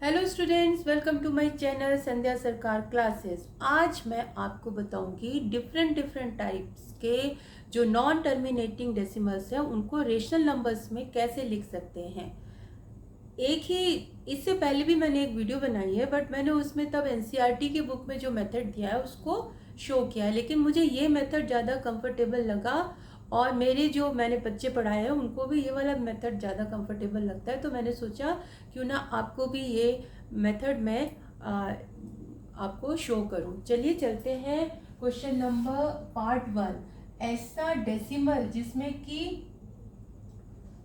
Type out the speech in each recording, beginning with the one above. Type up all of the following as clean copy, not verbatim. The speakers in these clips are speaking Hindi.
Hello students, welcome to my channel Sandhya Sarkar classes. आज मैं आपको बताऊंगी डिफरेंट टाइप्स के जो नॉन टर्मिनेटिंग डेसिमल्स हैं उनको रेशनल नंबर्स में कैसे लिख सकते हैं। एक ही इससे पहले भी मैंने एक वीडियो बनाई है, बट मैंने उसमें तब एनसीईआरटी की बुक में जो मेथड दिया है उसको शो किया है, लेकिन मुझे ये मेथड ज़्यादा कंफर्टेबल लगा और मेरे जो मैंने बच्चे पढ़ाए हैं उनको भी ये वाला मेथड ज़्यादा कंफर्टेबल लगता है। तो मैंने सोचा क्यों ना आपको भी ये मेथड मैं आपको शो करूं। चलिए चलते हैं क्वेश्चन नंबर पार्ट 1। ऐसा डेसिमल जिसमें कि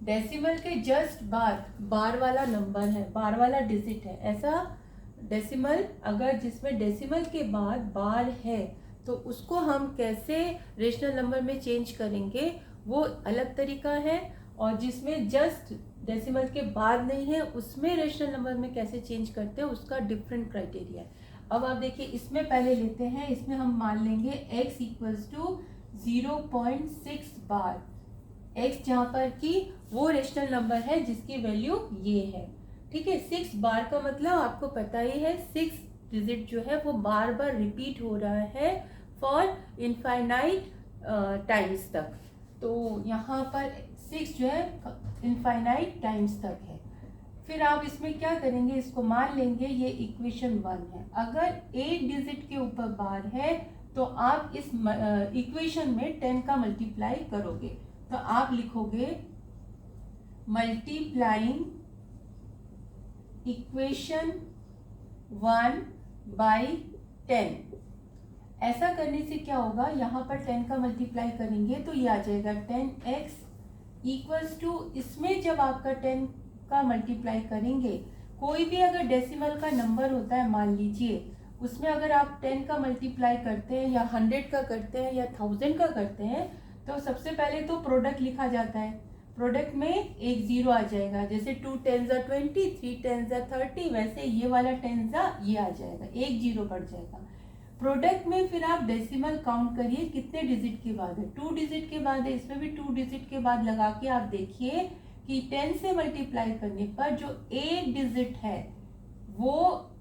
डेसिमल के जस्ट बाद बार वाला नंबर है, बार वाला डिजिट है। ऐसा डेसिमल अगर जिसमें डेसिमल के बाद बार है तो उसको हम कैसे रेशनल नंबर में चेंज करेंगे, वो अलग तरीका है। और जिसमें जस्ट डेसिमल के बाद नहीं है उसमें रेशनल नंबर में कैसे चेंज करते हैं उसका डिफरेंट क्राइटेरिया है। अब आप देखिए, इसमें पहले लेते हैं, इसमें हम मान लेंगे x equals to 0.6 bar. x जहाँ पर कि वो रेशनल नंबर है जिसकी वैल्यू ये है, ठीक है। 6 बार का मतलब आपको पता ही है, 6 डिजिट जो है वो बार बार रिपीट हो रहा है फॉर इनफाइनाइट टाइम्स तक। तो यहाँ पर 6 जो है इनफाइनाइट टाइम्स तक है। फिर आप इसमें क्या करेंगे, इसको मान लेंगे ये इक्वेशन 1 है। अगर 8 डिजिट के ऊपर बार है तो आप इस इक्वेशन में 10 का मल्टीप्लाई करोगे, तो आप लिखोगे मल्टीप्लाइंग इक्वेशन 1 बाई 10। ऐसा करने से क्या होगा, यहाँ पर 10 का मल्टीप्लाई करेंगे तो ये आ जाएगा 10x इक्वल्स टू, इसमें जब आपका 10 का मल्टीप्लाई करेंगे, कोई भी अगर डेसिमल का नंबर होता है, मान लीजिए उसमें अगर आप 10 का मल्टीप्लाई करते हैं या 100 का करते हैं या 1000 का करते हैं तो सबसे पहले तो प्रोडक्ट लिखा जाता है। प्रोडक्ट में एक जीरो आ जाएगा, जैसे 2 10 20, 3 10 30, वैसे ये वाला 10 ये आ जाएगा, एक जीरो बढ़ जाएगा। प्रोडक्ट में फिर आप डेसिमल काउंट करिए कितने डिजिट के बाद है, 2 डिजिट के बाद है, इसमें भी 2 डिजिट के बाद लगा के आप देखिए कि 10 से मल्टीप्लाई करने पर जो एक डिजिट है वो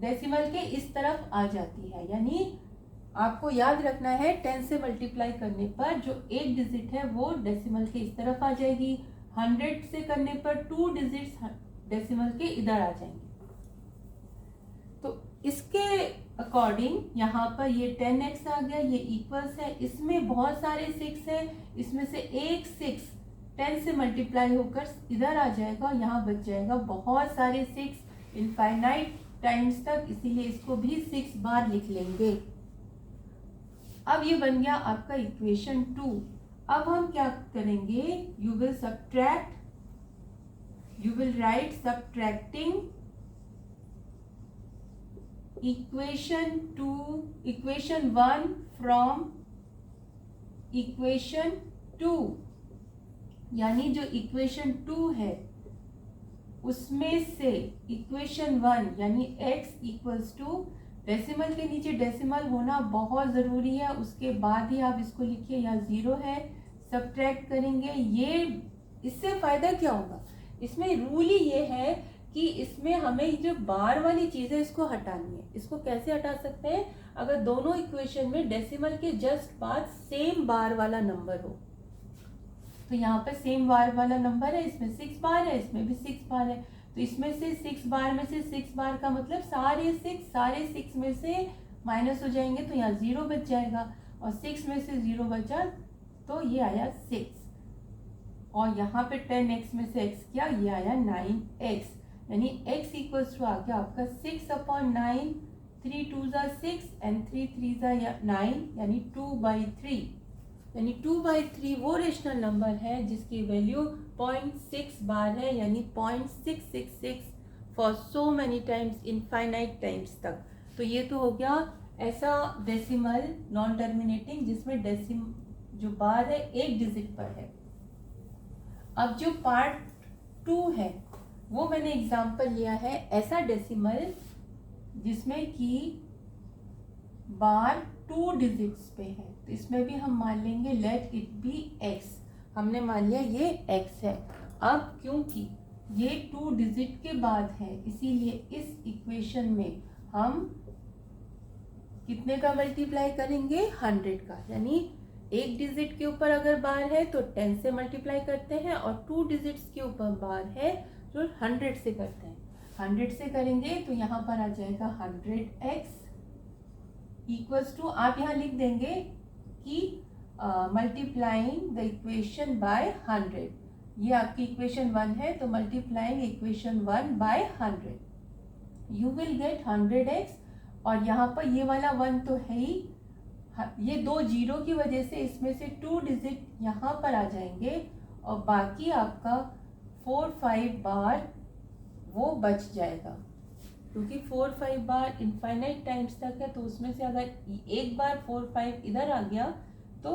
डेसिमल के इस तरफ आ जाती है। यानी आपको याद रखना है 10 से मल्टीप्लाई करने पर जो एक डिजिट है वो डेसिमल के इस तरफ आ जाएगी। 100 से करने पर 2 डिजिट्स डेसिमल के इधर आ जाएंगे। तो इसके अकॉर्डिंग यहाँ पर ये 10x आ गया, ये इक्वल्स है, इसमें बहुत सारे 6 है, इसमें से एक 6 10 से मल्टीप्लाई होकर इधर आ जाएगा, यहाँ बच जाएगा बहुत सारे 6 इनफाइनाइट टाइम्स तक, इसीलिए इसको भी 6 बार लिख लेंगे। अब ये बन गया आपका इक्वेशन 2। अब हम क्या करेंगे, you will write subtracting equation 1 from equation 2। यानी जो इक्वेशन 2 है उसमें से इक्वेशन 1 यानी x इक्वल्स टू, डेसिमल के नीचे डेसिमल होना बहुत ज़रूरी है, उसके बाद ही आप इसको लिखिए, यहाँ 0 है, सब्ट्रैक्ट करेंगे। ये इससे फ़ायदा क्या होगा, इसमें रूल ही ये है कि इसमें हमें जो बार वाली चीज़ है इसको हटानी है। इसको कैसे हटा सकते हैं, अगर दोनों इक्वेशन में डेसिमल के जस्ट बाद सेम बार वाला नंबर हो। तो यहाँ पर सेम बार वाला नंबर है, इसमें 6 बार है, इसमें भी 6 बार है, तो इसमें से 6 बार में से 6 बार का मतलब सारे 6 में से माइनस हो जाएंगे, तो यहाँ 0 बच जाएगा, और 6 में से 0 बचा तो ये आया 6, और यहाँ पे 10x में से x किया, ये आया 9x। यानी x इक्वल्स टू आ गया आपका 6/9, 3 2 6 एंड 3 3 9, यानी 2/3। यानी 2/3 वो रेशनल नंबर है जिसकी वैल्यू 0.6 बार है, यानी 0.666 for so many times, infinite times तक। तो ये तो हो गया ऐसा डेसिमल नॉन टर्मिनेटिंग जिसमें जो बार है एक डिजिट पर है। अब जो पार्ट 2 है वो मैंने एग्जांपल लिया है ऐसा डेसिमल जिसमें कि बार 2 डिजिट्स पे है, तो इसमें भी हम मान लेंगे लेट इट बी x। हमने मान लिया ये x है। अब क्योंकि ये 2 डिजिट के बाद है, इसीलिए इस इक्वेशन में हम कितने का मल्टीप्लाई करेंगे? 100 का। यानी एक डिजिट के ऊपर अगर बार है तो 10 से मल्टीप्लाई करते हैं, और 2 डिजिट्स के ऊपर बार है जो 100 से करते हैं। 100 से करेंगे तो यहाँ पर आ जाएगा 100x इक्वल्स टू, आप यहाँ लिख देंगे कि मल्टीप्लाइंग द इक्वेशन बाय 100। ये आपकी इक्वेशन 1 है, तो multiplying equation 1 by 100 you will get 100x। और यहाँ पर ये वाला 1 तो है ही, ये 2 जीरो की वजह से इसमें से 2 डिजिट यहाँ पर आ जाएंगे, और बाकी आपका 4-5 बार वो बच जाएगा, क्योंकि 4-5 बार इनफाइनाइट टाइम्स तक है, तो उसमें से अगर एक बार 4-5 इधर आ गया तो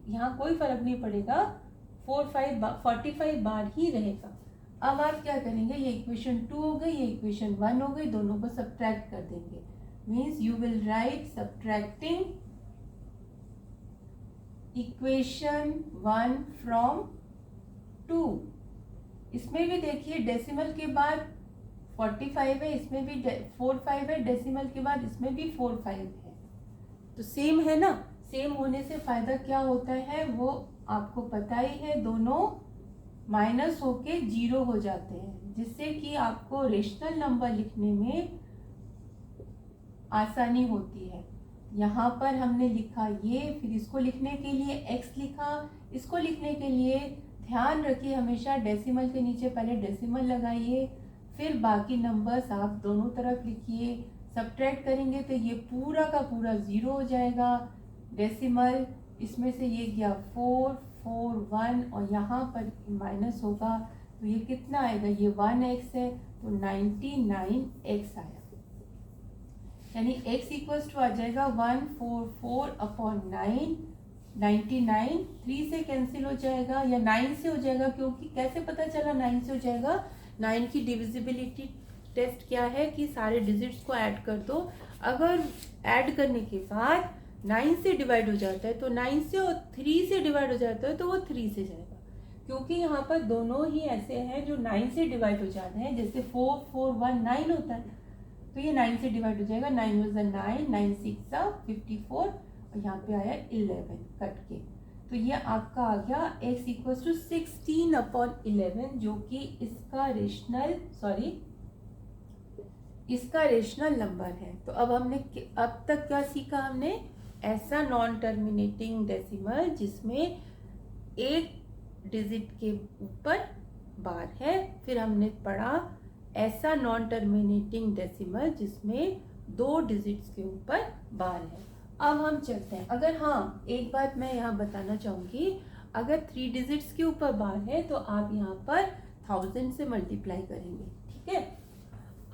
यहाँ कोई फर्क नहीं पड़ेगा, 45 बार ही रहेगा। अब आप क्या करेंगे, ये इक्वेशन 2 हो गई, ये इक्वेशन 1 हो गई, दोनों को सब्ट्रैक्ट कर देंगे। Means you will write subtracting equation 1 from 2। इसमें भी देखिए डेसिमल के बाद 45 है, इसमें भी 45 है, डेसिमल के बाद इसमें भी 45 है, तो सेम है ना। सेम होने से फायदा क्या होता है वो आपको पता ही है, दोनों माइनस होके 0 हो जाते हैं, जिससे कि आपको रेशनल नंबर लिखने में आसानी होती है। यहाँ पर हमने लिखा ये, फिर इसको लिखने के लिए x लिखा, इसको लिखने के लिए ध्यान रखिए हमेशा डेसिमल के नीचे पहले डेसिमल लगाइए, फिर बाकी नंबर्स आप दोनों तरफ लिखिए। सब्ट्रैक्ट करेंगे तो ये पूरा का पूरा 0 हो जाएगा। डेसिमल इसमें से ये गया 4, 4, 1, और यहाँ पर माइनस होगा तो ये कितना आएगा, ये 1x है तो 99x आया। यानी x इक्वल्स टू आ जाएगा 144/9, 99 3 से कैंसिल हो जाएगा, या 9 से हो जाएगा, क्योंकि कैसे पता चला 9 से हो जाएगा? 9 की डिविजिबिलिटी टेस्ट क्या है कि सारे डिजिट्स को ऐड कर दो, अगर ऐड करने के बाद 9 से डिवाइड हो जाता है तो 9 से, और 3 से डिवाइड हो जाता है तो वो 3 से जाएगा, क्योंकि यहाँ पर दोनों ही ऐसे हैं जो 9 से डिवाइड हो जाते हैं। जैसे 4, 4, 1 9 होता है, तो ये 9 से डिवाइड हो जाएगा। 9 was 9, 9 6 54, और यहाँ पे आया 11 कट के, तो ये आपका आ गया x इक्वल्स टू 16/11, जो कि इसका रेशनल नंबर है। तो अब हमने अब तक क्या सीखा? हमने ऐसा नॉन टर्मिनेटिंग डेसिमल जिसमें एक डिजिट के ऊपर बार है, फिर हमने पढ़ा ऐसा नॉन टर्मिनेटिंग डेसिमल जिसमें 2 डिजिट्स के ऊपर बार है। अब हम चलते हैं, अगर हाँ एक बात मैं यहाँ बताना चाहूँगी, अगर 3 डिजिट्स के ऊपर बार है तो आप यहाँ पर 1000 से मल्टीप्लाई करेंगे, ठीक है।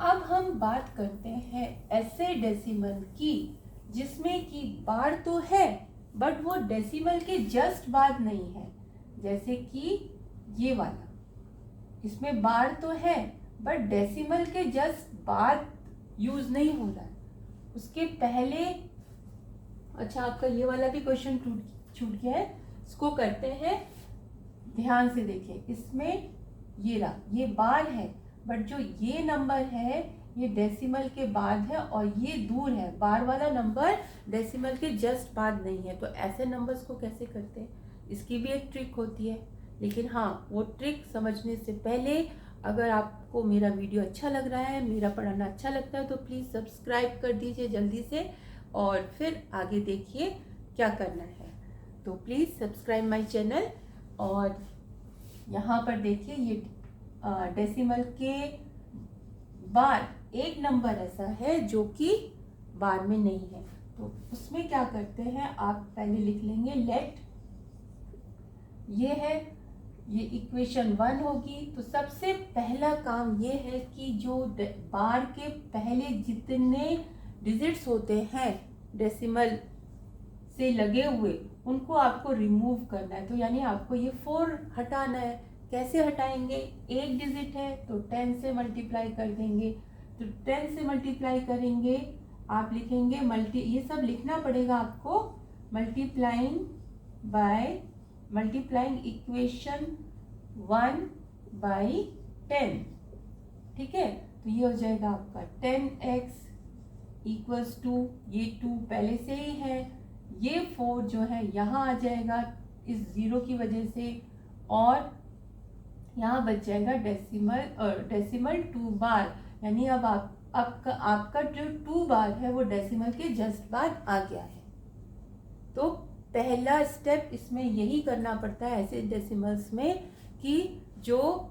अब हम बात करते हैं ऐसे डेसिमल की जिसमें कि बार तो है बट वो डेसिमल के जस्ट बाद नहीं है, जैसे कि ये वाला, इसमें बार तो है बट डेसिमल के जस्ट बाद यूज नहीं हो रहा है, उसके पहले। अच्छा, आपका ये वाला भी क्वेश्चन छूट गया है, इसको करते हैं, ध्यान से देखिए। इसमें ये रहा, ये बार है बट जो ये नंबर है ये डेसिमल के बाद है और ये दूर है, बार वाला नंबर डेसिमल के जस्ट बाद नहीं है। तो ऐसे नंबर्स को कैसे करते हैं, इसकी भी एक ट्रिक होती है, लेकिन हाँ वो ट्रिक समझने से पहले अगर आपको मेरा वीडियो अच्छा लग रहा है, मेरा पढ़ाना अच्छा लगता है, तो प्लीज़ सब्सक्राइब कर दीजिए जल्दी से, और फिर आगे देखिए क्या करना है। तो प्लीज़ सब्सक्राइब माय चैनल। और यहाँ पर देखिए ये डेसिमल के बाद एक नंबर ऐसा है जो कि बार में नहीं है, तो उसमें क्या करते हैं, आप पहले लिख लेंगे लेट, ये है, ये इक्वेशन 1 होगी। तो सबसे पहला काम ये है कि जो बार के पहले जितने डिजिट्स होते हैं डेसिमल से लगे हुए, उनको आपको रिमूव करना है। तो यानी आपको ये 4 हटाना है। कैसे हटाएंगे, एक डिजिट है तो 10 से मल्टीप्लाई कर देंगे, तो 10 से मल्टीप्लाई करेंगे, आप लिखेंगे ये सब लिखना पड़ेगा आपको, मल्टीप्लाइंग इक्वेशन 1 बाई 10, ठीक है। तो ये हो जाएगा आपका 10x इक्वल्स टू, ये 2 पहले से ही है, ये 4 जो है यहाँ आ जाएगा इस 0 की वजह से, और यहाँ बच जाएगा डेसिमल 2 बार, यानी अब आपका जो 2 बार है वो डेसिमल के जस्ट बाद आ गया है। तो पहला स्टेप इसमें यही करना पड़ता है ऐसे डेसिमल्स में कि जो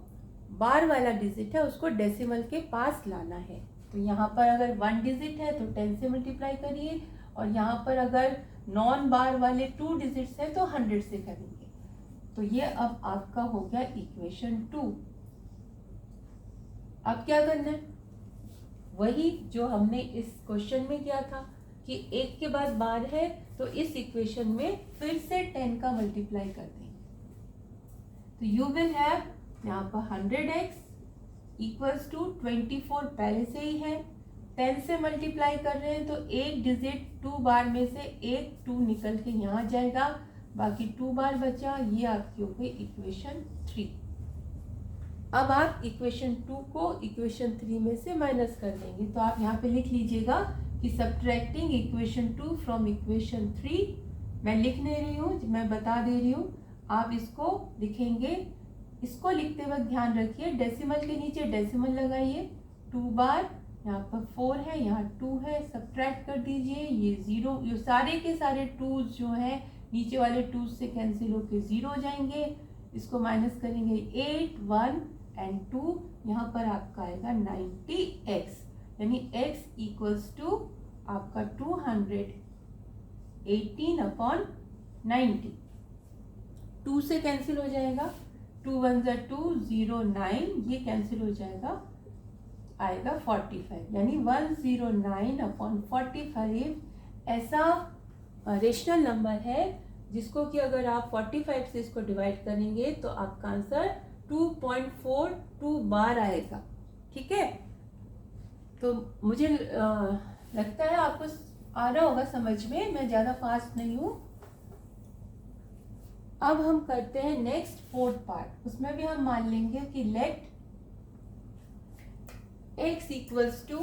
बार वाला डिजिट है उसको डेसिमल के पास लाना है। तो यहाँ पर अगर 1 डिजिट है तो 10 से मल्टीप्लाई करिए, और यहाँ पर अगर नॉन बार वाले 2 डिजिट्स है तो 100 से करेंगे। तो ये अब आपका हो गया इक्वेशन 2। अब क्या करना है, वही जो हमने इस क्वेश्चन में किया था कि 1 के बाद बार है तो इस इक्वेशन में फिर से 10 का मल्टीप्लाई कर देंगे। तो यू विल हैव यहाँ पर 100x इक्वल्स टू 24 पहले से ही है, 10 से मल्टीप्लाई कर रहे हैं तो एक डिजिट 2 बार में से एक 2 निकल के यहाँ जाएगा, बाकी 2 बार बचा, ये आपकी हो गई इक्वेशन 3। अब आप इक्वेशन 2 को इक्वेशन 3 में से माइनस कर देंगे। तो आप यहाँ पे लिख लीजिएगा कि सब्ट्रैक्टिंग इक्वेशन 2 फ्रॉम इक्वेशन 3। मैं लिख नहीं रही हूँ, मैं बता दे रही हूँ, आप इसको लिखेंगे। इसको लिखते वक्त ध्यान रखिए डेसिमल के नीचे डेसिमल लगाइए, 2 बार, यहाँ पर 4 है, यहाँ 2 है, सब्ट्रैक्ट कर दीजिए, ये 0, ये सारे के सारे 2 जो हैं नीचे वाले 2 से कैंसिल होके 0 हो जाएंगे। इसको माइनस करेंगे 8, 1 एंड 2, यहाँ पर आपका आएगा 90x, यानी x इक्वल्स टू आपका 218/90। 2 से कैंसिल हो जाएगा, 2 1 ज़ा 2, 0 9, ये कैंसिल हो जाएगा, आएगा 45, यानी 109/45 ऐसा रेशनल नंबर है जिसको कि अगर आप 45 से इसको डिवाइड करेंगे तो आपका आंसर 2.42 बार आएगा, ठीक है। तो मुझे लगता है आपको आ रहा होगा समझ में, मैं ज़्यादा फास्ट नहीं हूँ। अब हम करते हैं नेक्स्ट 4th पार्ट, उसमें भी हम मान लेंगे कि लेट x इक्वल्स टू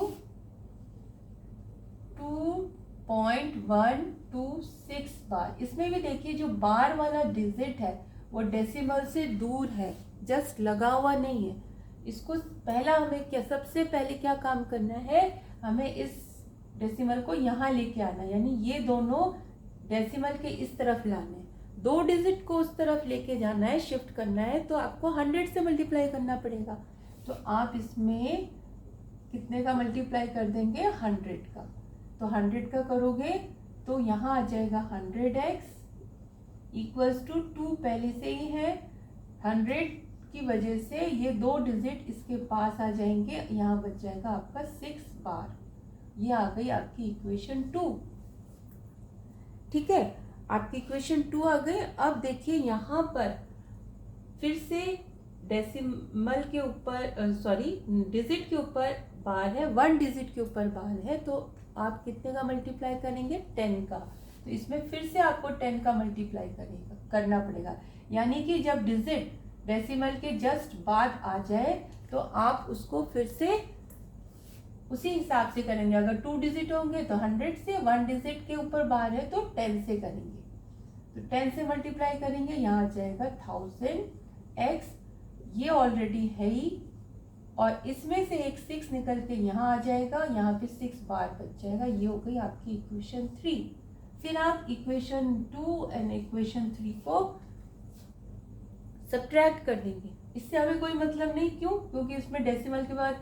2.126 बार। इसमें भी देखिए जो बार वाला डिजिट है वो डेसिमल से दूर है, जस्ट लगा हुआ नहीं है। इसको पहला हमें क्या, सबसे पहले क्या काम करना है, हमें इस डेसिमल को यहाँ लेके आना है, यानी ये दोनों डेसिमल के इस तरफ लाने हैं, 2 डिजिट को उस तरफ लेके जाना है, शिफ्ट करना है, तो आपको 100 से मल्टीप्लाई करना पड़ेगा। तो आप इसमें कितने का मल्टीप्लाई कर देंगे, 100 का। तो 100 का करोगे तो यहाँ आ जाएगा 100x इक्वल्स टू 2 पहले से ही है, 100 की वजह से ये 2 डिजिट इसके पास आ जाएंगे, यहाँ बच जाएगा आपका 6 बार। ये आ गई आपकी इक्वेशन 2, ठीक है। आपकी इक्वेशन 2 आ गई। अब देखिए यहाँ पर फिर से डेसिमल के ऊपर डिजिट के ऊपर बार है, 1 डिजिट के ऊपर बार है, तो आप कितने का मल्टीप्लाई करेंगे, 10 का। तो इसमें फिर से आपको 10 का मल्टीप्लाई करना पड़ेगा, यानी कि जब डिजिट डेसिमल के जस्ट बाद आ जाए तो आप उसको फिर से उसी हिसाब से करेंगे। अगर 2 डिजिट होंगे तो 100 से, 1 डिजिट के ऊपर बार है तो 10 से करेंगे। तो 10 से मल्टीप्लाई करेंगे, यहाँ आ जाएगा 1000x, ये ऑलरेडी है ही, और इसमें से एक 6 निकल के यहाँ आ जाएगा, यहाँ पे 6 बार बच जाएगा। ये हो गई आपकी इक्वेशन 3। फिर आप इक्वेशन 2 एंड इक्वेशन 3 को सब्ट्रैक्ट कर देंगे। इससे हमें कोई मतलब नहीं, क्यों, क्योंकि इसमें डेसिमल के बाद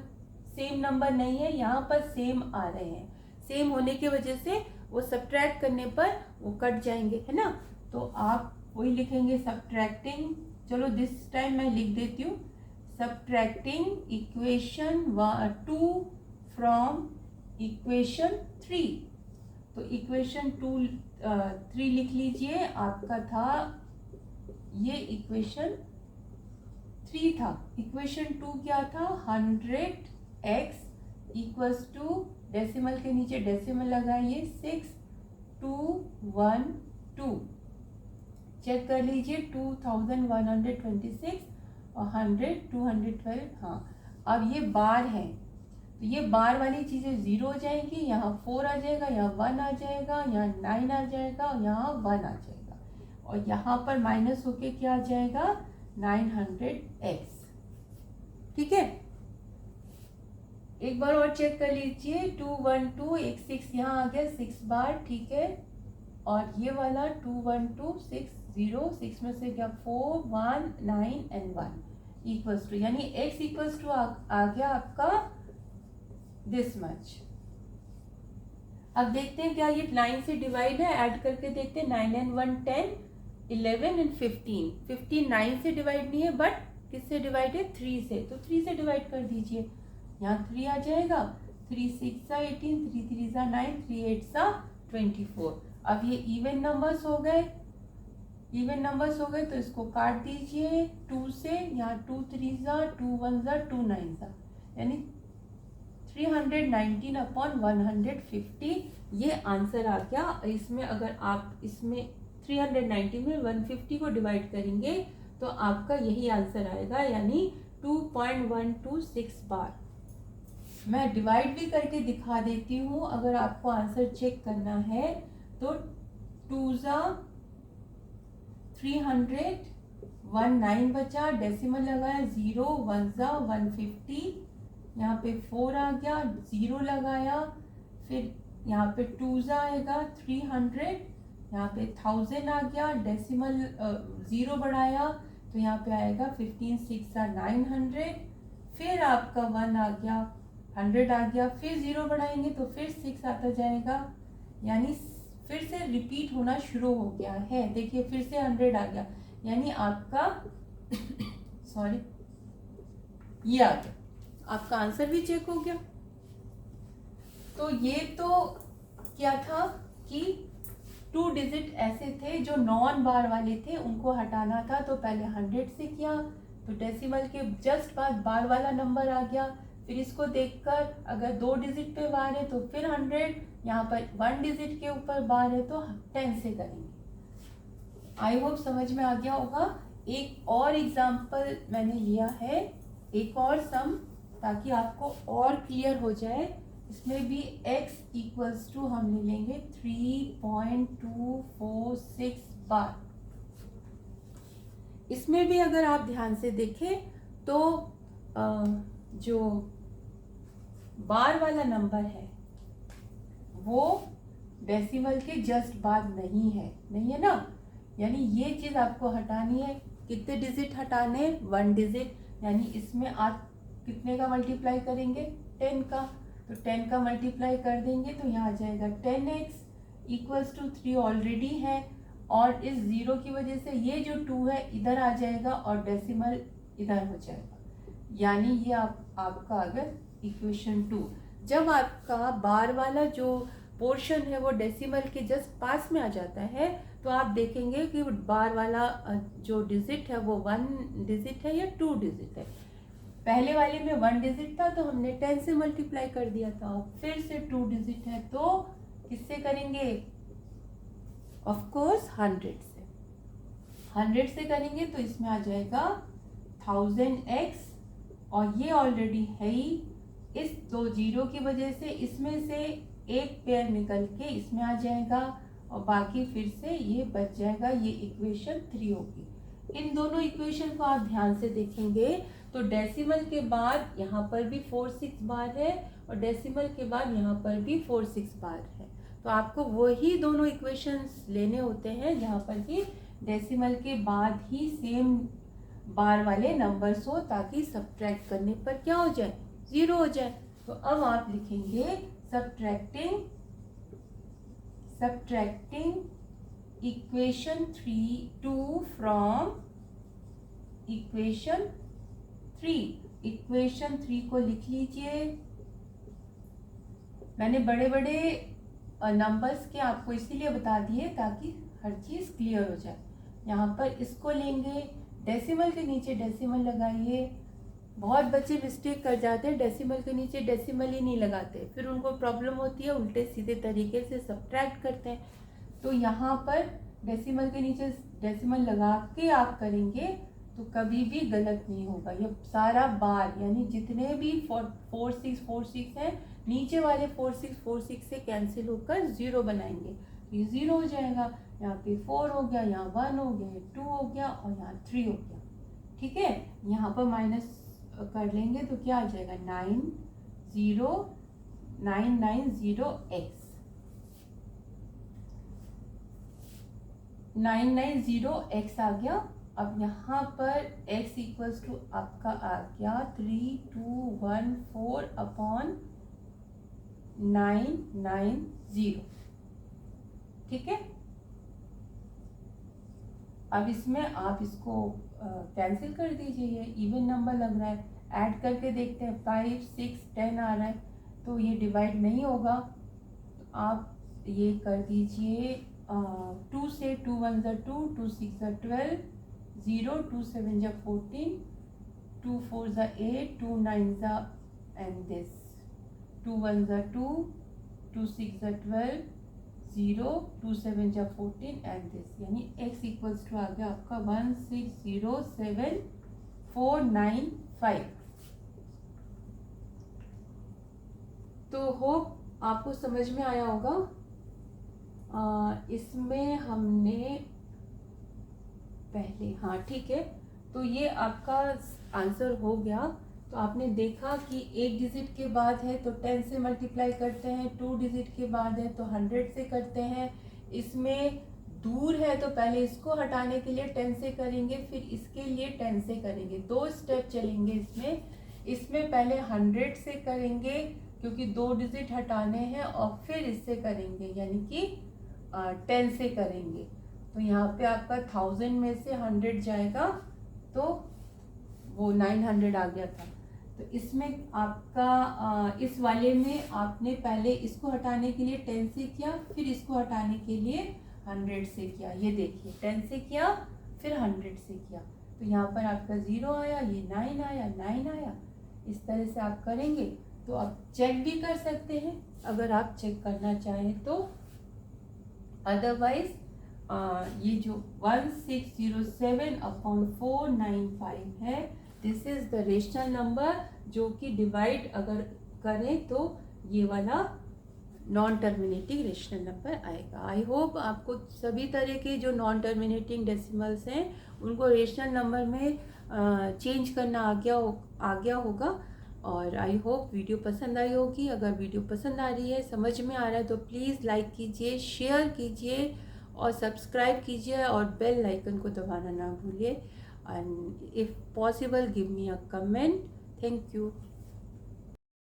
सेम नंबर नहीं है, यहाँ पर सेम आ रहे हैं, सेम होने की वजह से वो सब्ट्रैक्ट करने पर वो कट जाएंगे, है ना। तो आप वही लिखेंगे सब्ट्रैक्टिंग, चलो दिस टाइम मैं लिख देती हूँ, सब्ट्रैक्टिंग इक्वेशन 2 फ्रॉम इक्वेशन 3। तो इक्वेशन 3 लिख लीजिए, आपका था ये इक्वेशन 3 था। इक्वेशन 2 क्या था, 100x इक्वल्स टू, डेसिमल के नीचे डेसिमल लगाइए, 6212, चेक कर लीजिए 2126, और 100 212, हाँ। अब ये बार है तो ये बार वाली चीज़ें ज़ीरो हो जाएंगी, यहाँ 4 आ जाएगा, यहाँ 1 आ जाएगा, यहाँ 9 आ जाएगा, यहाँ 1 आ जाएगा, और यहाँ पर माइनस होके क्या आ जाएगा 900x। ठीक है, एक बार और चेक कर लीजिए। 212 एक 6 यहाँ आ गया 6 बार, ठीक है। और ये वाला 212 6 0 6 में से क्या 4 1 9 एंड 1 इक्वल्स टू, यानी x इक्वल्स टू आ गया आपका दिस मच। अब देखते हैं क्या ये 9 से डिवाइड है, ऐड करके देखते हैं। 9 and 1 10 11 and 15, 15 9 से डिवाइड नहीं है बट किससे डिवाइड है 3 से, तो 3 से डिवाइड कर दीजिए। यहाँ 3 आ जाएगा, 3 6 18, 3 3 9, 3 8 24। अब ये इवन नंबर्स हो गए, इवन नंबर्स हो गए तो इसको काट दीजिए 2 से। यहाँ 2 3 2 1 2 9, यानी 319 अपॉन 150 ये आंसर आ गया। इसमें अगर आप इसमें 390 में 150 को डिवाइड करेंगे तो आपका यही आंसर आएगा, यानी 2.126 बार। मैं डिवाइड भी करके दिखा देती हूँ अगर आपको आंसर चेक करना है तो। 2 300, 1 9 बचा, डेसिमल लगाया 0, 1 150, यहाँ पे 4 आ गया, 0 लगाया, फिर यहाँ पे 2 आएगा 300, यहाँ पे 1000 आ गया, डेसिमल 0 बढ़ाया तो यहाँ पे आएगा 15 6 900, फिर आपका 1 आ गया, 100 आ गया, फिर 0 बढ़ाएंगे तो फिर 6 आता जाएगा, यानी फिर से रिपीट होना शुरू हो गया है। देखिए फिर से 100 आ गया, यानी आपका सॉरी ये आ गया, आपका आंसर भी चेक हो गया। तो ये तो क्या था कि 2 डिजिट ऐसे थे जो नॉन बार वाले थे, उनको हटाना था तो पहले 100 से किया, तो डेसिमल के जस्ट बाद बार वाला नंबर आ गया। फिर इसको देखकर अगर 2 डिजिट पे बार है तो फिर 100, यहाँ पर 1 डिजिट के ऊपर बार है तो 10 से करेंगे। आई होप समझ में आ गया होगा। एक और एग्जाम्पल मैंने लिया है, एक और सम, ताकि आपको और क्लियर हो जाए। इसमें भी x इक्वल्स टू हम ले लेंगे 3.246 बार। इसमें भी अगर आप ध्यान से देखें तो जो बार वाला नंबर है वो डेसिमल के जस्ट बाद नहीं है ना, यानी ये चीज आपको हटानी है। कितने डिजिट हटाने, 1 डिजिट, यानी इसमें आप कितने का मल्टीप्लाई करेंगे 10 का, तो 10 का मल्टीप्लाई कर देंगे तो यहाँ आ जाएगा 10x इक्वल्स टू 3 ऑलरेडी है, और इस 0 की वजह से ये जो 2 है इधर आ जाएगा और डेसिमल इधर हो जाएगा, यानी ये आपका आ गया इक्वेशन 2। जब आपका बार वाला जो पोर्शन है वो डेसिमल के जस्ट पास में आ जाता है तो आप देखेंगे कि बार वाला जो डिजिट है वो 1 डिजिट है या 2 डिजिट है। पहले वाले में 1 डिजिट था तो हमने 10 से मल्टीप्लाई कर दिया था, फिर से 2 डिजिट है तो किससे करेंगे, ऑफ कोर्स 100 से। 100 से करेंगे तो इसमें आ जाएगा 1000x, और ये ऑलरेडी है ही, इस 2 जीरो की वजह से इसमें से एक पेयर निकल के इसमें आ जाएगा और बाकी फिर से ये बच जाएगा, ये इक्वेशन 3 होगी। इन दोनों इक्वेशन को आप ध्यान से देखेंगे तो डेसिमल के बाद यहाँ पर भी 46 बार है और डेसिमल के बाद यहाँ पर भी 46 बार है, तो आपको वही दोनों इक्वेशंस लेने होते हैं जहाँ पर कि डेसिमल के बाद ही सेम बार वाले नंबर्स हो, ताकि सब्ट्रैक्ट करने पर क्या हो जाए 0 हो जाए। तो अब आप लिखेंगे subtracting equation 2 from equation 3। Equation 3 को लिख लीजिए। मैंने बड़े बड़े नंबर्स के आपको इसीलिए बता दिए ताकि हर चीज़ क्लियर हो जाए। यहाँ पर इसको लेंगे, डेसिमल के नीचे डेसिमल लगाइए। बहुत बच्चे मिस्टेक कर जाते हैं, डेसिमल के नीचे डेसिमल ही नहीं लगाते, फिर उनको प्रॉब्लम होती है, उल्टे सीधे तरीके से सब्ट्रैक्ट करते हैं। तो यहाँ पर डेसिमल के नीचे डेसिमल लगा के आप करेंगे तो कभी भी गलत नहीं होगा। ये सारा बार यानी जितने भी 4 6 4 6 है, नीचे वाले 4 6 4 6 से कैंसिल होकर 0 बनाएंगे, तो ये 0 हो जाएगा। यहाँ पे 4 हो गया, यहाँ 1 हो गया, 2 हो गया और यहाँ 3 हो गया। ठीक है, यहाँ पर माइनस कर लेंगे तो क्या आ जाएगा 990x 990x आ गया। अब यहाँ पर x इक्वल्स टू आपका आ गया 3214 अपॉन 990। ठीक है, अब इसमें आप इसको कैंसिल कर दीजिए, ये इवन नंबर लग रहा है। ऐड करके देखते हैं, 5 6 10 आ रहा है, तो ये डिवाइड नहीं होगा। तो आप ये कर दीजिए 2 से 2 1 ज़ा 2, 2 6 ज़ा 12, 0 2 7 ज़ा 14, 2 4 ज़ा 8, 2 9 ज़ा एंड दिस 2 1 ज़ा 2, 2 6 ज़ा 12, 0 2 7 ज़ा 14 एंड दिस, यानी x इक्वल्स टू आ गया आपका 1607495। तो होप आपको समझ में आया होगा। इसमें हमने पहले, हाँ ठीक है, तो ये आपका आंसर हो गया। तो आपने देखा कि एक डिजिट के बाद है तो 10 से मल्टीप्लाई करते हैं, 2 डिजिट के बाद है तो 100 से करते हैं। इसमें दूर है तो पहले इसको हटाने के लिए 10 से करेंगे, फिर इसके लिए 10 से करेंगे। 2 स्टेप चलेंगे इसमें पहले 100 से करेंगे क्योंकि 2 डिजिट हटाने हैं, और फिर इससे करेंगे यानी कि 10 से करेंगे। तो यहाँ पे आपका 1000 में से 100 जाएगा तो वो 900 आ गया था। तो इसमें आपका इस वाले में आपने पहले इसको हटाने के लिए 10 से किया, फिर इसको हटाने के लिए 100 से किया। ये देखिए 10 से किया फिर 100 से किया, तो यहाँ पर आपका 0 आया, ये 9 आया, 9 आया। इस तरह से आप करेंगे। तो आप चेक भी कर सकते हैं अगर आप चेक करना चाहें तो। अदरवाइज ये जो 1607/495 है, this is the rational number, जो कि डिवाइड अगर करें तो ये वाला नॉन टर्मिनेटिंग रेशनल नंबर आएगा। आई होप आपको सभी तरह के जो नॉन टर्मिनेटिंग डेसिमल्स हैं उनको रेशनल नंबर में चेंज करना आ गया होगा। और आई होप वीडियो पसंद आई होगी। अगर वीडियो पसंद आ रही है, समझ में आ रहा है, तो प्लीज़ लाइक कीजिए, शेयर कीजिए और सब्सक्राइब कीजिए और बेल आइकन को दबाना ना भूलिए। And if possible give me a comment. Thank you.